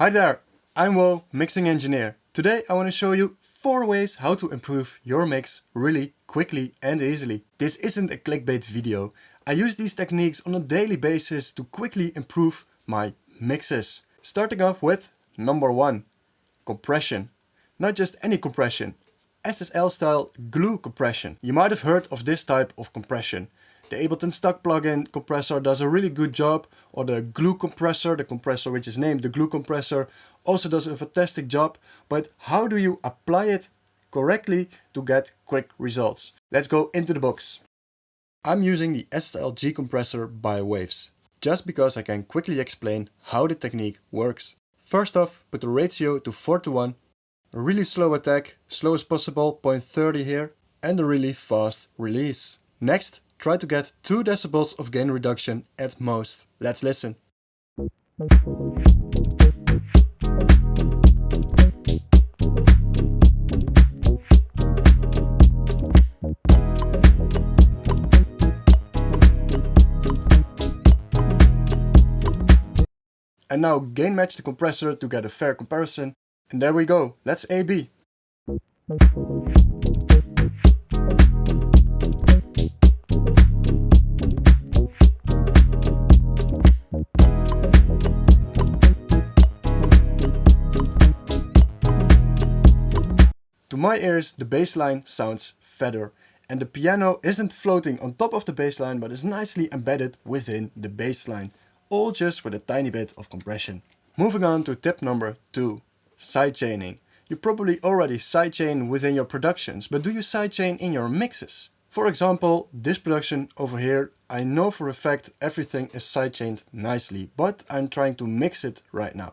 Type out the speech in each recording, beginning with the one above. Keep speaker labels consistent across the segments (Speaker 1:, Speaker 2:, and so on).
Speaker 1: Hi there, I'm Wo, mixing engineer. Today I want to show you 4 ways how to improve your mix really quickly and easily. This isn't a clickbait video. I use these techniques on a daily basis to quickly improve my mixes. Starting off with number 1, compression. Not just any compression, SSL style glue compression. You might have heard of this type of compression. The Ableton stock plugin compressor does a really good job, or the glue compressor, the compressor which is named the glue compressor, also does a fantastic job. But how do you apply it correctly to get quick results? Let's go into the box. I'm using the SSL compressor by Waves, just because I can quickly explain how the technique works. First off, put the ratio to 4:1, a really slow attack, slow as possible, 0.30 here, and a really fast release. Next, try to get 2 decibels of gain reduction at most. Let's listen. And now gain match the compressor to get a fair comparison. And there we go, let's A/B. To my ears, the bass line sounds fatter, and the piano isn't floating on top of the bass line, but is nicely embedded within the bass line, all just with a tiny bit of compression. Moving on to tip number 2, sidechaining. You probably already sidechain within your productions, but do you sidechain in your mixes? For example, this production over here, I know for a fact everything is sidechained nicely, but I'm trying to mix it right now.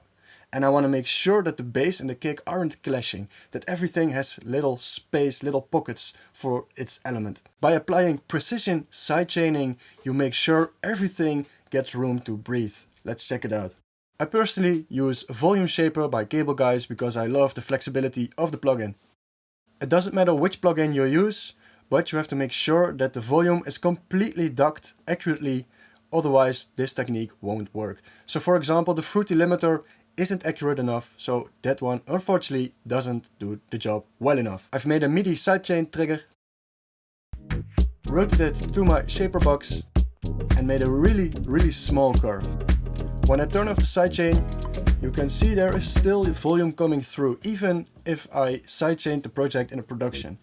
Speaker 1: And I want to make sure that the bass and the kick aren't clashing, that everything has little space, little pockets for its element. By applying precision sidechaining, you make sure everything gets room to breathe. Let's check it out. I personally use Volume Shaper by Cable Guys because I love the flexibility of the plugin. It doesn't matter which plugin you use, but you have to make sure that the volume is completely docked accurately, otherwise this technique won't work. So for example, the Fruity limiter isn't accurate enough, so that one unfortunately doesn't do the job well enough. I've made a MIDI sidechain trigger, routed it to my shaper box, and made a really small curve. When I turn off the sidechain, you can see there is still volume coming through, even if I sidechained the project in a production.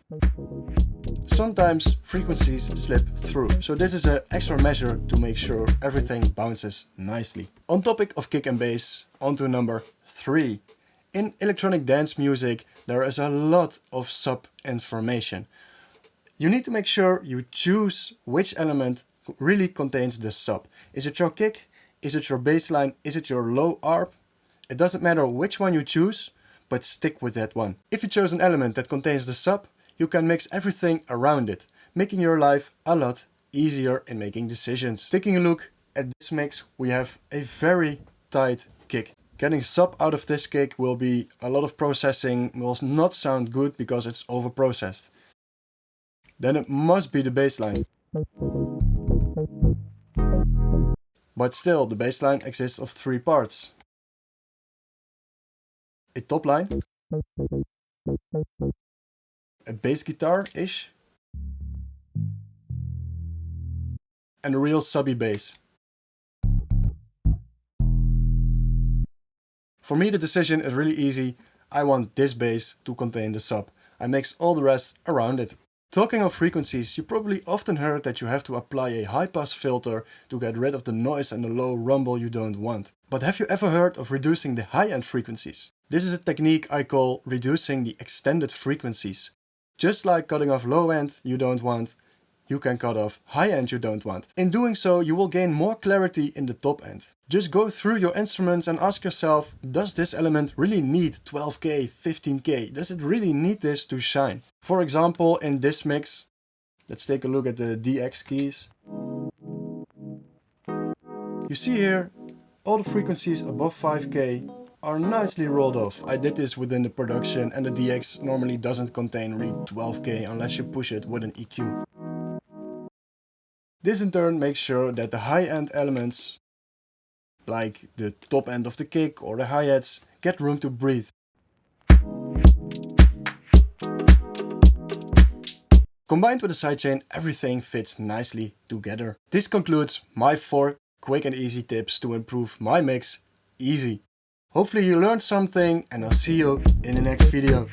Speaker 1: Sometimes frequencies slip through, so this is an extra measure to make sure everything bounces nicely. On topic of kick and bass, on to number 3. In electronic dance music, there is a lot of sub information. You need to make sure you choose which element really contains the sub. Is it your kick? Is it your bass line? Is it your low arp? It doesn't matter which one you choose, but stick with that one. If you chose an element that contains the sub, you can mix everything around it, making your life a lot easier in making decisions. Taking a look at this mix, we have a very tight kick. Getting sub out of this kick will be a lot of processing, will not sound good because it's over-processed. Then it must be the bass line. But still, the bass line exists of 3 parts. A top line, a bass guitar-ish, and a real subby bass. For me the decision is really easy. I want this bass to contain the sub. I mix all the rest around it. Talking of frequencies, you probably often heard that you have to apply a high-pass filter to get rid of the noise and the low rumble you don't want. But have you ever heard of reducing the high-end frequencies? This is a technique I call reducing the extended frequencies. Just like cutting off low end you don't want, you can cut off high end you don't want. In doing so, you will gain more clarity in the top end. Just go through your instruments and ask yourself, does this element really need 12K, 15K? Does it really need this to shine? For example, in this mix, let's take a look at the DX keys. You see here, all the frequencies above 5K are nicely rolled off. I did this within the production, and the DX normally doesn't contain really 12K unless you push it with an EQ. This in turn makes sure that the high-end elements, like the top end of the kick or the hi-hats, get room to breathe. Combined with the sidechain, everything fits nicely together. This concludes my 4 quick and easy tips to improve my mix easy. Hopefully you learned something, and I'll see you in the next video.